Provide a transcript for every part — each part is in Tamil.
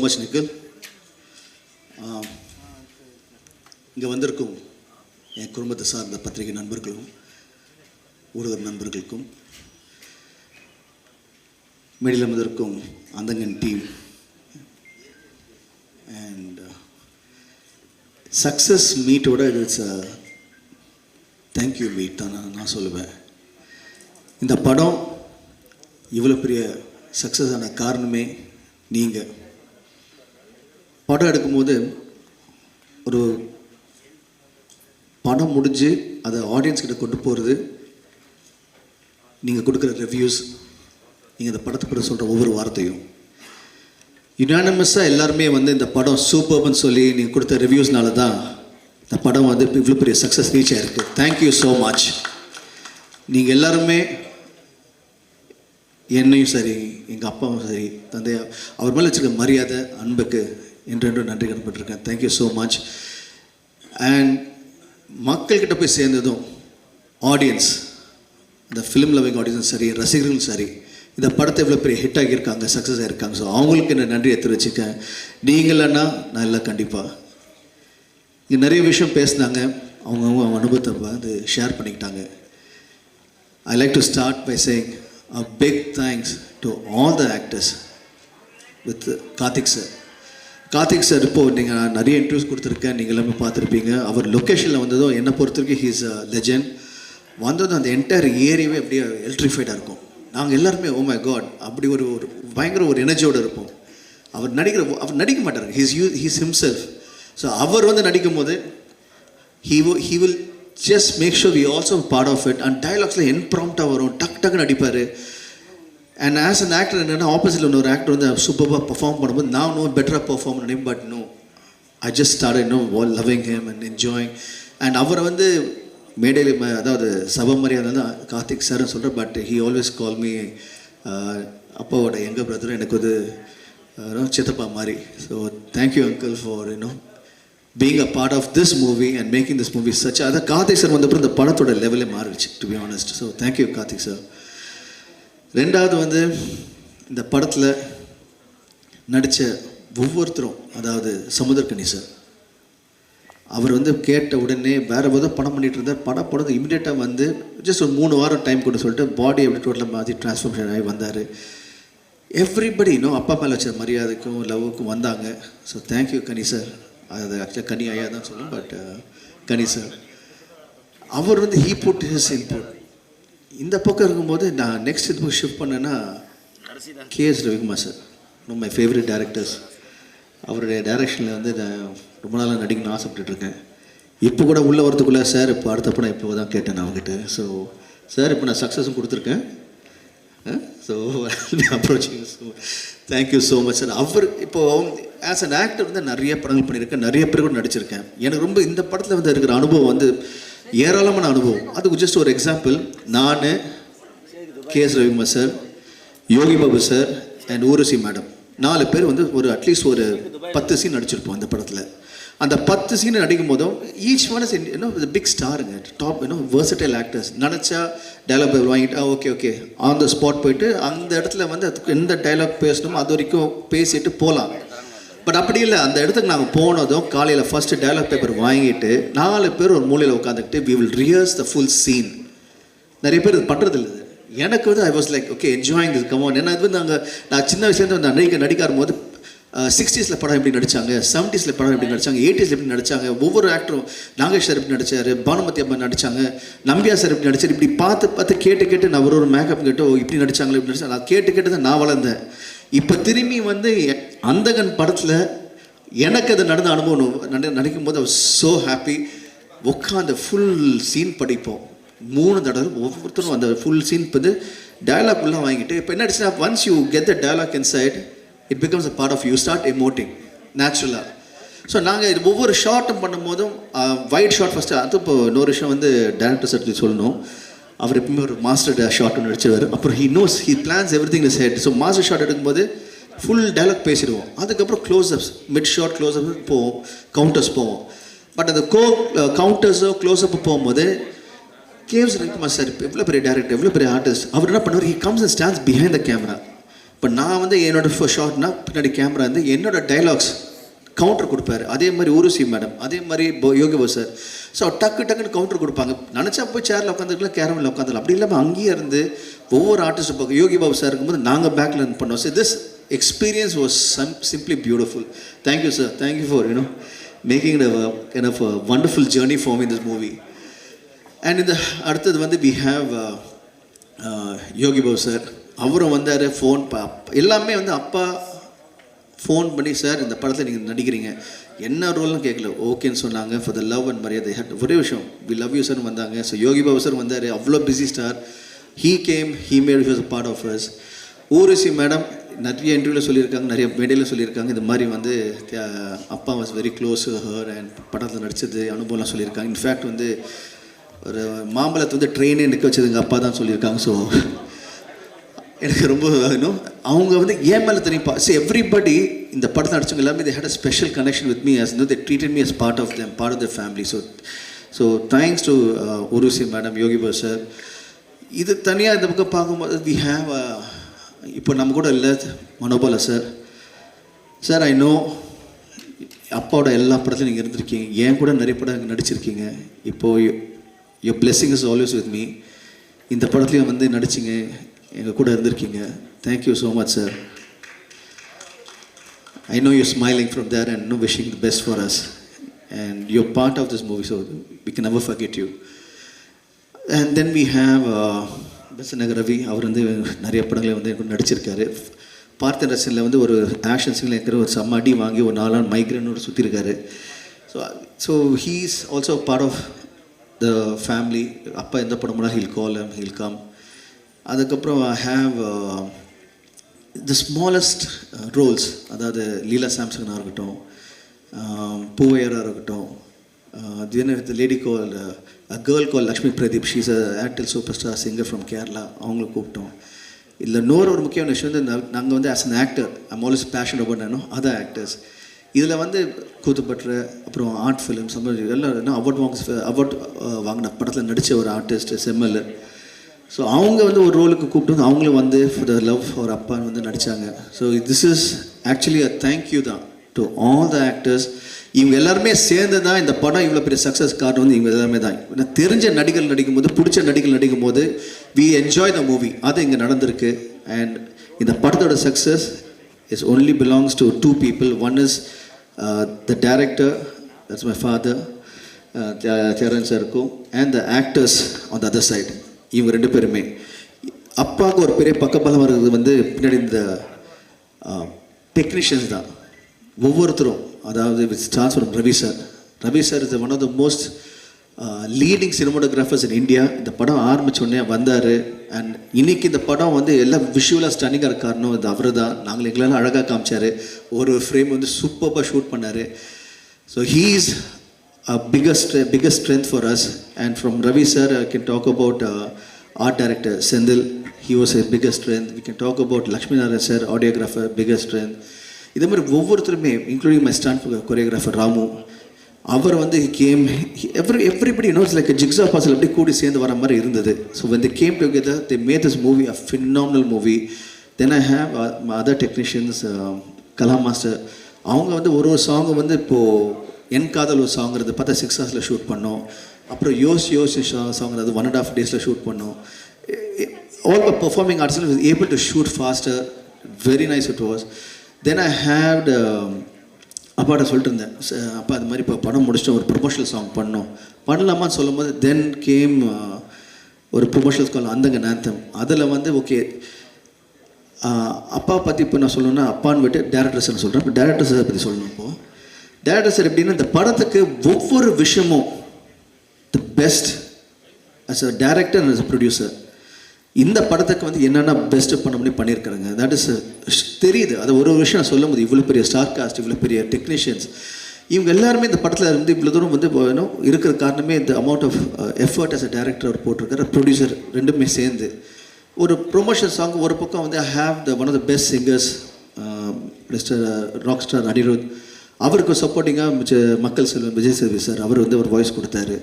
மச் நிக்கில். இங்கே வந்திருக்கும் என் குடும்பத்தை சார்ந்த பத்திரிகை நண்பர்களும் ஊடக நண்பர்களுக்கும் மேடையில் வந்திருக்கும் அந்தங்கன் டீம் அண்ட் சக்ஸஸ் மீட்டோட இட்ஸ் தேங்க்யூ மீட் தான் நான் சொல்லுவேன். இந்த படம் இவ்வளோ பெரிய சக்ஸஸ் ஆன காரணமே நீங்கள். படம் எடுக்கும்போது ஒரு படம் முடிஞ்சு அதை ஆடியன்ஸ்கிட்ட கொண்டு போகிறது, நீங்கள் கொடுக்குற ரிவ்யூஸ், நீங்கள் இந்த படத்தை பற்றி சொல்கிற ஒவ்வொரு வார்த்தையும் யுனானிமஸாக எல்லாருமே இந்த படம் சூப்பர்னு சொல்லி நீங்கள் கொடுத்த ரிவ்யூஸ்னால தான் இந்த படம் இவ்வளோ பெரிய சக்ஸஸ் ரீச் ஆகிருக்கு. Thank you so much. நீங்கள் எல்லாருமே என்னையும் சரி, எங்கள் அப்பாவும் சரி, தந்தையா, அவர் மேலே வச்சுருக்க மரியாதை, அன்புக்கு என்றென்றும் நன்றி கடன்பட்டிருக்கேன். Thank you so much. அண்ட் மக்கள்கிட்ட போய் சேர்ந்ததும் ஆடியன்ஸ், இந்த ஃபிலிம் லவ்விங் ஆடியன்ஸும் சரி, ரசிகர்களும் சரி, இந்த படத்தை இவ்வளோ பெரிய ஹிட் ஆகியிருக்காங்க, சக்ஸஸ் ஆகியிருக்காங்க. ஸோ அவங்களுக்கு என்ன நன்றி தெரிவிச்சுக்கேன். நீங்களன்னா நான் இல்லை கண்டிப்பாக. இங்கே நிறைய விஷயம் பேசினாங்க, அவங்க அனுபவத்தை ஷேர் பண்ணிக்கிட்டாங்க. I like to start by saying a big thanks to all the actors with Karthik sir. Karthik sir இப்போ நீங்கள் நிறைய இன்டர்வியூஸ் கொடுத்துருக்கேன், நீங்கள் எல்லாமே பார்த்துருப்பீங்க. அவர் லொக்கேஷனில் வந்ததும் என்னை பொறுத்த வரைக்கும் ஹீஸ் அ லெஜண்ட். வந்ததும் அந்த என்டையர் ஏரியாவே அப்படியே எலக்ட்ரிஃபைடாக இருக்கும். நாங்கள் எல்லாருமே ஓ மை காட் அப்படி ஒரு பயங்கர ஒரு எனர்ஜியோடு இருப்போம். அவர் நடிக்க மாட்டார், ஹீஸ் ஹிம்செல்ஃப். ஸோ அவர் நடிக்கும் போது he will just make sure we also part of it. And dialoguesல impromptu வரும், டக்குன்னு அடிப்பார். அண்ட் ஆஸ் அன் ஆக்டர் என்னென்னா ஆப்போசிட்டில் ஒரு ஆக்டர் சூப்பராக பர்ஃபார்ம் பண்ணும்போது நான் இன்னும் பெட்டராக பர்ஃபார்ம் பண்ணேன். But no, I just started loving him and enjoying. And அவரை மேடையில் அதாவது சபை மரியாதை கார்த்திக் சார்னு சொல்கிறேன். But he always call me அப்பாவோட எங்கள் பிரதரும் எனக்கு சித்தப்பா மாதிரி. So thank you uncle for being a part of this movie and making this movie such a Karthik sir வந்தப்பறம் இந்த படத்தோட லெவலே மாறிடுச்சு, to be honest. So thank you Karthik sir. ரெண்டாவது இந்த படத்தில் நடித்த ஒவ்வொருத்தரும், அதாவது சமுத்திரக்கனி சார், அவர் கேட்ட உடனே வேறு ஏதோ படம் பண்ணிகிட்டு இருந்தார். படம் இமீடியட்டாக ஜஸ்ட் ஒரு 3 வாரம் டைம் கொண்டு சொல்லிட்டு பாடி எப்படி டோட்டலாக மாற்றி ட்ரான்ஸ்ஃபார்மேஷன் ஆகி வந்தார். எவ்ரிபடி அப்பா மேலே வச்ச மரியாதைக்கும் லவ்வுக்கும் வந்தாங்க. So thank you Kani sir. அது ஆக்சுவலாக கனி ஐயா தான் சொல்லணும், பட் கனி சார் அவர் ஹீ புட் ஹிஸ் இன்புட். இந்த பக்கம் இருக்கும்போது நான் நெக்ஸ்ட் இது ஷிஃப்ட் பண்ணேன்னா KS Ravikumar sir, my favourite directors. அவருடைய டைரக்ஷனில் நான் ரொம்ப நாளாக நடிக்கணும்னு ஆசைப்பட்டுருக்கேன். இப்போ கூட உள்ளே வரதுக்குள்ளே சார் இப்போ அடுத்த படம் இப்போ தான் கேட்டேன் நான் அவங்ககிட்ட. ஸோ சார் இப்போ நான் சக்ஸஸும் கொடுத்துருக்கேன். So approaching. So thank you so much sir. அவர் இப்போது ஆஸ் அன் ஆக்டர் நிறைய படங்கள் பண்ணியிருக்கேன், நிறைய பேர் கூட நடிச்சிருக்கேன். எனக்கு ரொம்ப இந்த படத்தில் இருக்கிற அனுபவம் ஏராளமான அனுபவம். அதுக்கு ஜஸ்ட் ஒரு எக்ஸாம்பிள், நான், KS Ravikumar sir, Yogi Babu sir and Urvashi madam 4 பேர் ஒரு அட்லீஸ்ட் ஒரு 10 சீன் நடிச்சிருப்போம் இந்த படத்தில். அந்த 10 சீன் நடிக்கும் போதும் ஈச் ஒன் இஸ் பிக் ஸ்டாருங்க, டாப் வெர்சடைல் ஆக்டர்ஸ். நினச்சா டைலாக் வாங்கிட்டு ஓகே ஆன் த ஸ்பாட் போயிட்டு அந்த இடத்துல எந்த டைலாக் பேசணுமோ அது வரைக்கும் பேசிட்டு போகலாம். பட் அப்படி இல்லை, அந்த இடத்துக்கு நாங்கள் போனதும் காலையில் ஃபஸ்ட்டு டைலாக் பேப்பர் வாங்கிட்டு 4 பேர் ஒரு மூலையில் உட்காந்துக்கிட்டு we will rehearse the full scene. நிறைய பேர் இது பண்ணுறதில்ல. எனக்கு I was like okay enjoying this come on. ஏன்னா நான் சின்ன வயசுலேருந்து நடிக்க ஆரம்போது 60s படம் எப்படி நடித்தாங்க, 70s படம் எப்படி நடித்தாங்க, 80s எப்படி நடித்தாங்க, ஒவ்வொரு ஆக்டரும் நாகேஷ் சார் எப்படி நடித்தார், பானுமதி அம்மா நடித்தாங்க, நம்பியா சார் எப்படி நடித்தார், இப்படி பார்த்து கேட்டு நான் ஒரு மேக்கப் கேட்டு இப்படி நடித்தாங்களே இப்படி நடிச்சாங்க. நான் கேட்டு தான் நான் வளர்ந்தேன். இப்போ திரும்பி அந்தகன் படத்தில் எனக்கு அது நடந்த அனுபவம் நடிக்கும் போது அவர் ஸோ ஹாப்பி. உட்காந்து ஃபுல் சீன் படிப்போம் 3 தடவை ஒவ்வொருத்தரும் அந்த ஃபுல் சீன் டயலாக் உள்ளே வாங்கிட்டு. இப்போ என்ன ஆச்சுன்னா once you get the dialogue inside it becomes a part of you start emoting நேச்சுரலாக. ஸோ நாங்கள் இது ஒவ்வொரு ஷார்ட்டும் பண்ணும்போதும் வைட் ஷார்ட் ஃபஸ்ட்டு. அது இப்போ இன்னொரு விஷயம் டேரக்டர் சார் சொல்லணும், அவர் எப்பவுமே ஒரு மாஸ்டர் ஷார்ட் ஒன்று நடிச்சிருவார். அப்புறம் he plans everything is head. So master shot எடுக்கும்போது ஃபுல் டைலாக் பேசிடுவோம். அதுக்கப்புறம் க்ளோஸ்அப்ஸ், மிட் ஷார்ட் க்ளோஸ்அப் போவோம், கவுண்டர்ஸ் போவோம். பட் அந்த கவுண்டர்ஸோ க்ளோஸ்அப் போகும்போது கேஎஸ் ரவிக்குமார் சார் எவ்வளோ பெரிய டேரக்டர், எவ்வளோ பெரிய ஆர்டிஸ்ட், அவர் என்ன பண்ணுவார், he comes and stands behind the camera. இப்போ நான் வந்து என்னோடய ஷார்ட்னா பின்னாடி கேமரா வந்து என்னோடய டைலாக்ஸ் கவுண்டர் கொடுப்பாரு. அதே மாதிரி ஊருசி மேடம், அதே மாதிரி யோகி பாபு சார். ஸோ டக்குன்னு கவுண்டர் கொடுப்பாங்க. நினச்சா போய் சேரில் உட்காந்துருக்கலாம், கேரமில் உட்காந்துக்கலாம். அப்படி இல்லாமல் அங்கேயே இருந்து ஒவ்வொரு ஆர்டிஸ்ட்டும் பார்க்க யோகி பாபு சார் இருக்கும்போது நாங்கள் பேக்கில் இருந்து பண்ணோம். So this experience was simply beautiful. Thank you, sir. Thank you for making it a kind of a wonderful journey for me in this movie. And in the அடுத்தது வந்து we have Yogi Babu sir. அவரும் வந்தார். ஃபோன் எல்லாமே வந்து அப்பா ஃபோன் பண்ணி, சார் இந்த படத்தில் நீங்கள் நடிக்கிறீங்க, என்ன ரோல்னு கேட்கல, ஓகேன்னு சொன்னாங்க. ஃபார் த லவ் அண்ட் மரியாதை ஒரே விஷயம், வி லவ் யூ சார் வந்தாங்க. ஸோ யோகி பாபு சார் வந்தார். அவ்வளோ busy star. He came, he made was a part of us. ஊருசி மேடம் நிறைய இன்டர்வியூவில் சொல்லியிருக்காங்க, நிறைய மேடையில் சொல்லியிருக்காங்க. இந்த மாதிரி வந்து அப்பா was very close her and படத்தில் நடித்தது அனுபவம்லாம் சொல்லியிருக்காங்க. இன்ஃபேக்ட் வந்து ஒரு மாம்பழத்தை வந்து ட்ரெயினே நிற்க வச்சது எங்கள் அப்பா தான் சொல்லியிருக்காங்க. ஸோ எனக்கு ரொம்ப வேணும். அவங்க வந்து ஏன் மேலே தெரியுப்பா. ஸோ எவ்ரிபடி இந்த படத்தை நடிச்சவங்க எல்லாமே they had a special connection with me, as they treated me as part of them, part of their family. So thanks to Urvashi madam, Yogi Babu sir. இது தனியாக இந்த பக்கம் பார்க்கும்போது we have இப்போ நம்ம கூட இல்லை Manobala sir. Sir I know அப்பாவோட எல்லா படத்துலையும் நீங்கள் இருந்திருக்கீங்க, ஏன் கூட நிறைய படம் நடிச்சிருக்கீங்க. இப்போது your blessing is always with me. இந்த படத்துலையும் வந்து நடிச்சிங்க, எங்கள் கூட இருந்திருக்கீங்க. Thank you so much sir. I know you're smiling from there and wishing the best for us. And you're part of this movie, so we can never forget you. And then we have Besant Nagar Ravi. அவர் வந்து நிறைய படங்களை வந்து எனக்கு நடிச்சிருக்காரு. பார்த்தன் ரசனில் வந்து ஒரு ஆக்ஷன் சீனில் இருக்கிற ஒரு செம்ம அடி வாங்கி ஒரு 4 நாள் மைக்ரேனோடு சுற்றிருக்காரு. So he is also part of the family. அப்பா எந்த படம்னா he'll call him, he'll come. அதுக்கப்புறம் I have the smallest roles, அதாவது லீலா சாம்சனாக இருக்கட்டும், பூவையராக இருக்கட்டும், the lady called a girl called Lakshmi Pradeep. She's a Airtel superstar singer from Kerala. அவங்கள கூப்பிட்டோம். இதில் ஒரு முக்கியமான விஷயம் வந்து நாங்கள் வந்து as an actor I'm always fashion about other actors. இதில் வந்து கூத்துப்பற்ற அப்புறம் ஆர்ட் ஃபிலிம்ஸ் எல்லாம் அவார்ட் வாங்கின படத்தில் நடித்த ஒரு ஆர்டிஸ்ட் செம்மல். ஸோ அவங்க வந்து ஒரு ரோலுக்கு கூப்பிட்டு அவங்களும் வந்து ஃபார் த லவ் அவர் அப்பான்னு வந்து நடித்தாங்க. So this is actually a thank you தான் டு ஆல் த ஆக்டர்ஸ். இவங்க எல்லாருமே சேர்ந்து தான் இந்த படம் இவ்வளோ பெரிய சக்ஸஸ் காரணம் வந்து இவங்க எல்லாருமே தான். தெரிஞ்ச நடிகர்கள் நடிக்கும்போது, பிடிச்ச நடிகர்கள் நடிக்கும்போது வி என்ஜாய் த மூவி. அது இங்கே நடந்திருக்கு. அண்ட் இந்த படத்தோட success is only belongs to 2 people. One is the director, that's my father Thiagarajan சாருக்கும், and the actors on the other side. இவங்க 2 பேருமே. அப்பாவுக்கு ஒரு பெரிய பக்கபலம் வருது வந்து பின்னாடி இந்த டெக்னீஷியன்ஸ் தான் ஒவ்வொருத்தரும். அதாவது with stars from Ravi sir. Ravi sir is one of the most leading cinematographers in India. இந்த படம் ஆரம்பித்தோடனே வந்தார். அண்ட் இன்றைக்கி இந்த படம் வந்து எல்லாம் விஷுவலாக ஸ்டன்னிங்காக இருக்க காரணம் இது அவர் தான். நாங்கள் எங்களெல்லாம் அழகாக காமிச்சார். ஒரு ஃப்ரேம் வந்து சூப்பராக ஷூட் பண்ணார். So he is biggest strength for us. And from Ravi sir I can talk about art director Sendil, he was a biggest strength. We can talk about Lakshmi Narayan sir, audiographer, biggest strength. இதே மாதிரி ஒவ்வொருத்தருமே, including my stunt choreographer Ramu, அவர் வந்து came everybody knows like a jigsaw puzzle அப்படி கூடி சேர்ந்து வர மாதிரி இருந்தது. So when they came together they made this movie a phenomenal movie. Then I have my other technicians, Kala master. அவங்க வந்து ஒரு சாங் வந்து இப்போது என் காதல் ஒரு சாங்கிறது பார்த்தா 6 hours ஷூட் பண்ணோம். அப்புறம் யோஸ் சாங்கிறது 1.5 days ஷூட் பண்ணோம். All the performing artist was able to shoot faster. Very nice it was. Then I have அப்பாட்ட சொல்லிட்டு இருந்தேன், அப்பா அது மாதிரி இப்போ படம் முடிச்சுட்டு ஒரு ப்ரொமோஷனல் சாங் பண்ணலாமான்னு சொல்லும் போது தென் கேம் ஒரு ப்ரொமோஷனல் கால் அந்தங்க நேந்தம். அதில் வந்து ஓகே அப்பா பற்றி இப்போ நான் சொல்லணுன்னா அப்பான்னு விட்டு டேரக்டர்ஸ்ன்னு சொல்கிறேன். இப்போ டேரக்டர்ஸை பற்றி சொல்லணும். இப்போது டேரக்டர் சார் எப்படின்னா இந்த படத்துக்கு ஒவ்வொரு விஷயமும் the best as a director and as a producer. இந்த படத்துக்கு வந்து என்னென்ன பெஸ்ட்டு பண்ண முடியும் பண்ணியிருக்காங்க. தட் இஸ் தெரியுது. அது ஒரு விஷயம் சொல்லும் போது இவ்வளோ பெரிய ஸ்டார் காஸ்ட், இவ்வளோ பெரிய டெக்னீஷியன்ஸ், இவங்க எல்லாருமே இந்த படத்தில் இருந்து இவ்வளோ தூரம் வந்து இருக்கிற காரணமே இந்த amount of effort as a director அவர் போட்டிருக்காரு, ப்ரொடியூசர் ரெண்டுமே சேர்ந்து. ஒரு ப்ரொமோஷன் சாங் ஒரு பக்கம் வந்து I have the one of the best singers mister rock star Anirudh. அவருக்கு சப்போர்ட்டிங்காக மக்கள் செல்வன் விஜய் சேவி சார் அவர் வந்து ஒரு வாய்ஸ் கொடுத்தாரு.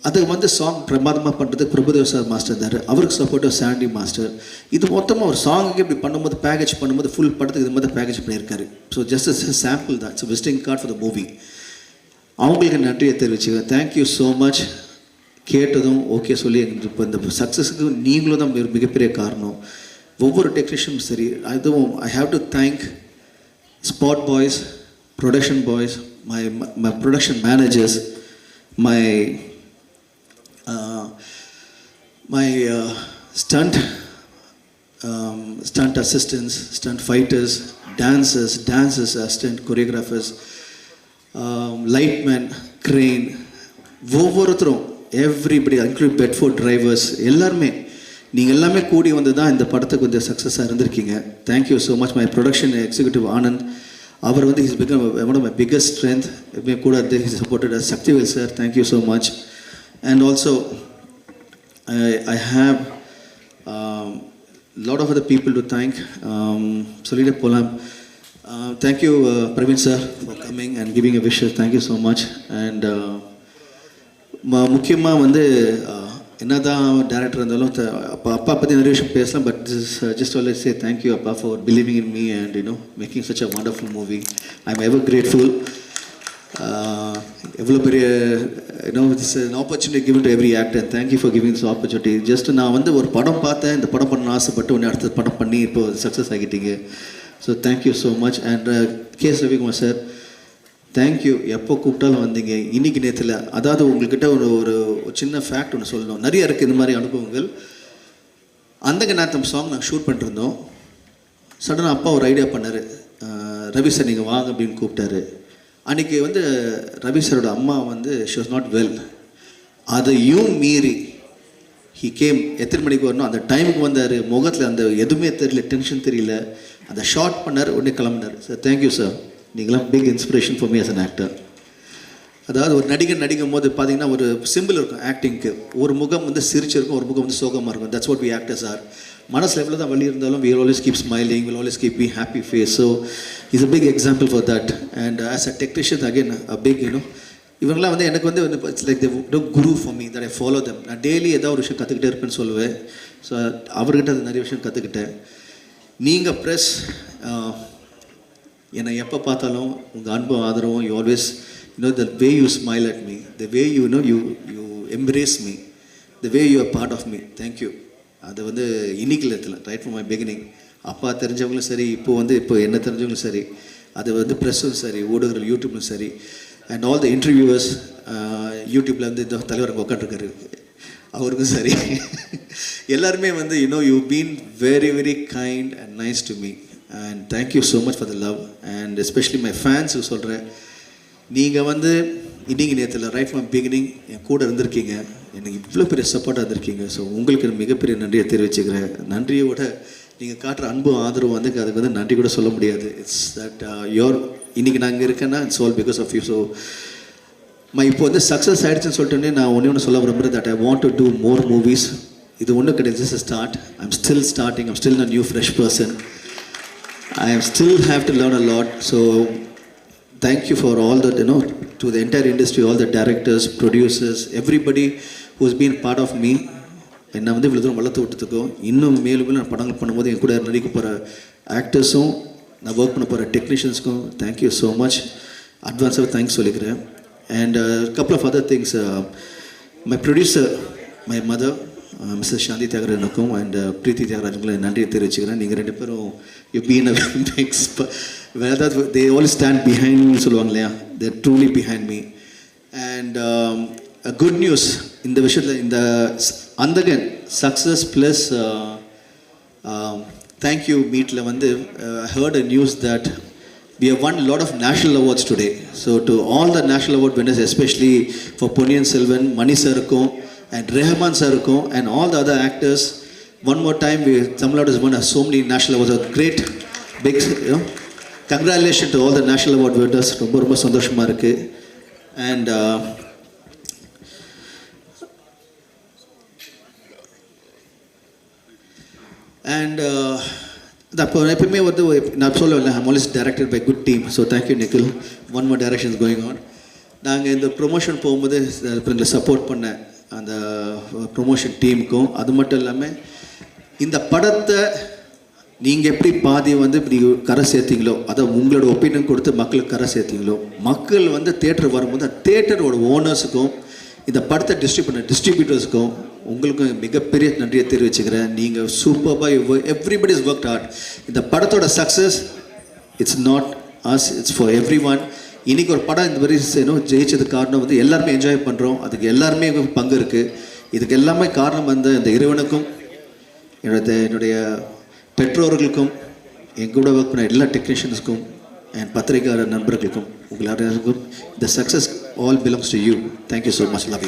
அது வந்து சாங் பிரமாதமாக பண்ணுறது பிரபுதேவ் சார் மாஸ்டர் இருந்தார், அவருக்கு சப்போர்ட்டாக சாண்டி மாஸ்டர். இது மொத்தமாக ஒரு சாங்குக்கு இப்படி பண்ணும்போது பேக்கேஜ் பண்ணும்போது ஃபுல் படத்துக்கு இது மாதிரி பேக்கேஜ் பண்ணியிருக்காரு. ஸோ ஜஸ்ட் சாம்பிள் தான், it's visiting card for the movie. அவங்களுக்கு நன்றியை தெரிவிச்சுக்கிறேன். Thank you so much. கேட்டதும் ஓகே சொல்லி இப்போ இந்த சக்ஸஸுக்கு நீங்களும் தான் மிகப்பெரிய காரணம். ஒவ்வொரு டெக்னீஷியனும் சரி, அதுவும் I have to thank spot boys, production boys, my production managers, my stunt assistants, stunt fighters, dancers, assistant choreographers, lightmen, crane, ஒவ்வொருத்தரும் everybody, including Bedford drivers, எல்லாருமே நீங்கள் எல்லாமே கூடி வந்து தான் இந்த படத்துக்கு கொஞ்சம் சக்ஸஸாக இருந்திருக்கீங்க. Thank you so much. My production executive Anand, அவர் வந்து he's become one of my biggest strength. எப்பவுமே கூட இருந்து he's supported us Sakthivel sir, thank you so much. And also I have lot of other people to thank. சொல்லிட்டு போகலாம். Thank you Praveen sir for coming and giving a wishes. Thank you so much. And முக்கியமாக வந்து என்னதான் டேரக்டர் இருந்தாலும் அப்பா பற்றி நிறைய விஷயம் பேசலாம். But just always say thank you அப்பா for believing in me and making such a wonderful movie. I am ever grateful. எவ்வளோ பெரிய it's an opportunity given to every actor. Thank you for giving this opportunity. Just நான் வந்து ஒரு படம் பார்த்தேன், இந்த படம் பண்ண ஆசைப்பட்டு உடனே அடுத்த படம் பண்ணி இப்போ சக்ஸஸ் ஆகிட்டீங்க. So thank you so much. And KS Ravikumar sir, thank you. எப்போ கூப்பிட்டாலும் வந்தீங்க. இன்றைக்கி நேரத்தில் அதாவது உங்கள்கிட்ட ஒரு சின்ன ஃபேக்ட் ஒன்று சொல்லணும். நிறைய இருக்குது இந்த மாதிரி அனுபவங்கள். அந்தங்க நேரத்தம் சாங் நாங்கள் ஷூட் பண்ணிருந்தோம். சடனாக அப்பா ஒரு ஐடியா பண்ணார், ரவி சார் நீங்கள் வாங்க அப்படின்னு கூப்பிட்டாரு. அன்றைக்கி வந்து ரவி சாரோட அம்மா வந்து ஷி வாஸ் நாட் வெல். அதையும் மீறி ஹி கேம். எத்தனை மணிக்கு வரணும் அந்த டைமுக்கு வந்தார். முகத்தில் அந்த எதுவுமே தெரியல, டென்ஷன் தெரியல. அந்த ஷார்ட் பண்ணார், உடனே கிளம்பினார். சார் தேங்க்யூ சார், நீங்களாம் big inspiration for me as an actor. அதாவது ஒரு நடிக்கும் போது பார்த்தீங்கன்னா ஒரு சிம்பிள் இருக்கும் ஆக்டிங்க்கு. ஒரு முகம் வந்து சிரிச்சிருக்கும், ஒரு முகம் வந்து சோகமாக இருக்கும். That's what we actors are. மனசில் எவ்வளோ தான் வலி இருந்தாலும் we will always keep smiling, we will always keep being happy face. So he's a big example for that. And as a technician again a big இவங்களாம் வந்து எனக்கு வந்து it's like the Guru for me, that I follow them. நான் டெய்லி ஏதாவது ஒரு விஷயம் கற்றுக்கிட்டே இருப்பேன்னு சொல்லுவேன். ஸோ அவர்கிட்ட அது நிறைய விஷயம் கற்றுக்கிட்டேன். நீங்கள் ப்ரெஸ் என்னை எப்போ பார்த்தாலும் உங்கள் அன்பு ஆதரவும், you always the way you smile at me, the way you embrace me, the way you are part of me. Thank you. அது வந்து இன்னைக்கு இடத்துல ரைட் ஃப்ரம் மை பிகினிங். அப்பா தெரிஞ்சவங்களும் சரி, இப்போ என்ன தெரிஞ்சவங்களும் சரி, அது வந்து ப்ரெஸ்ஸும் சரி, ஊடகங்கள் யூடியூப்லும் சரி, அண்ட் ஆல் த இன்டர்வியூவர்ஸ் யூடியூப்பில் வந்து இந்த தலைவர் அங்கே உட்காந்துருக்காரு, அவருக்கும் சரி, எல்லாருமே வந்து you been very very kind and nice to me. And thank you so much for the love. And especially my ஃபேன்ஸுக்கு சொல்கிறேன், நீங்கள் வந்து இன்னைக்கு நேரத்தில் ரைட் ஃப்ரம் பிகினிங் என் கூட இருந்திருக்கீங்க, எனக்கு இவ்வளோ பெரிய சப்போர்ட்டாக இருந்திருக்கீங்க. ஸோ உங்களுக்கு மிகப்பெரிய நன்றியை தெரிவிச்சுக்கிறேன். நன்றியோட நீங்கள் காட்டுற அன்பு ஆதரவு வந்து அதுக்கு வந்து நன்றி கூட சொல்ல முடியாது. இட்ஸ் தட் யோர் இன்றைக்கி நான் இங்கே இருக்கேன்னா it's all because of you. So இப்போ வந்து சக்ஸஸ் ஆகிடுச்சுன்னு சொல்லிட்டோன்னே நான் ஒன்று சொல்ல விரும்புகிறேன், that I want to do more movies. இது ஒன்றும் கிடையாது, just start. I'm still starting, I'm still a new fresh person. I am still have to learn a lot. So thank you for all that, to the entire industry, all the directors, producers, everybody who's been part of me. என்னை வந்து இவ்வளோ தூரம் வளர்த்து விட்டதுக்கும், இன்னும் மேலும் நான் படங்கள் பண்ணும்போது என் கூட நடிக்க போகிற ஆக்டர்ஸும், நான் ஒர்க் பண்ண போகிற டெக்னீஷியன்ஸ்க்கும் தேங்க்யூ ஸோ மச். அட்வான்ஸாக தேங்க்ஸ் சொல்லிக்கிறேன். And couple of other things, my producer, my mother, Mrs Shanthi தியாகராஜனுக்கும் அண்ட் பிரீத்தி தியாகராஜனுக்கும் நன்றியை தெரிவிச்சுக்கிறேன். நீங்கள் ரெண்டு பேரும் யூ பீன் அ பிக்ஸ், அதாவது தே ஆல் ஸ்டாண்ட் பிஹைண்ட் சொல்லுவாங்க இல்லையா, they truly behind me. And good news இந்த விஷயத்தில், இந்த அந்தகன் சக்ஸஸ் ப்ளஸ் தேங்க்யூ மீட்டில் வந்து heard a news that we have won a lot of national awards today. So to all the national award winners, especially for Ponniyin Selvan, Mani sirukkum and Rehman sirukkum and all the other actors, one more time Tamil Nadu has won so many national awards. A great big congratulations to all the national award winners. ரொம்ப ரொம்ப சந்தோஷமா இருக்கு. And அப்போ எப்பவுமே வந்து நான் சொல்லுவேன், I'm always directed by good team. So thank you Nikhil. One more direction is going on. நாங்கள் இந்த ப்ரொமோஷன் போகும்போது எங்களை சப்போர்ட் பண்ண அந்த ப்ரொமோஷன் டீமுக்கும், அது மட்டும் இல்லாமல் இந்த படத்தை நீங்கள் எப்படி பாதி வந்து இப்படி கரை சேர்த்தீங்களோ, அதை உங்களோட ஒப்பீனியன் கொடுத்து மக்களுக்கு கரை சேர்த்தீங்களோ, மக்கள் வந்து தேட்டர் வரும்போது அந்த தேட்டரோட ஓனர்ஸுக்கும் இந்த படத்தை டிஸ்ட்ரிபியூட்டர்ஸுக்கும் உங்களுக்கும் மிகப்பெரிய நன்றியை தெரிவிச்சுக்கிறேன். நீங்கள் சூப்பராக எவ்ரிபடி இஸ் ஒர்க் ஹார்ட். இந்த படத்தோட success it's not us, it's for everyone. இன்றைக்கி ஒரு படம் இந்த மாதிரி ஜெயிச்சதுக்கு காரணம் வந்து எல்லாருமே என்ஜாய் பண்ணுறோம், அதுக்கு எல்லாருமே பங்கு இருக்குது. இதுக்கு எல்லாமே காரணம் வந்து இந்த இறைவனுக்கும் என்னுடைய பெற்றோர்களுக்கும் என் கூட ஒர்க் பண்ண எல்லா டெக்னீஷியன்ஸுக்கும் என் பத்திரிகையாளர் நண்பர்களுக்கும் உங்கள் எல்லாருக்கும் the success all belongs to you. Thank you so much. Love you.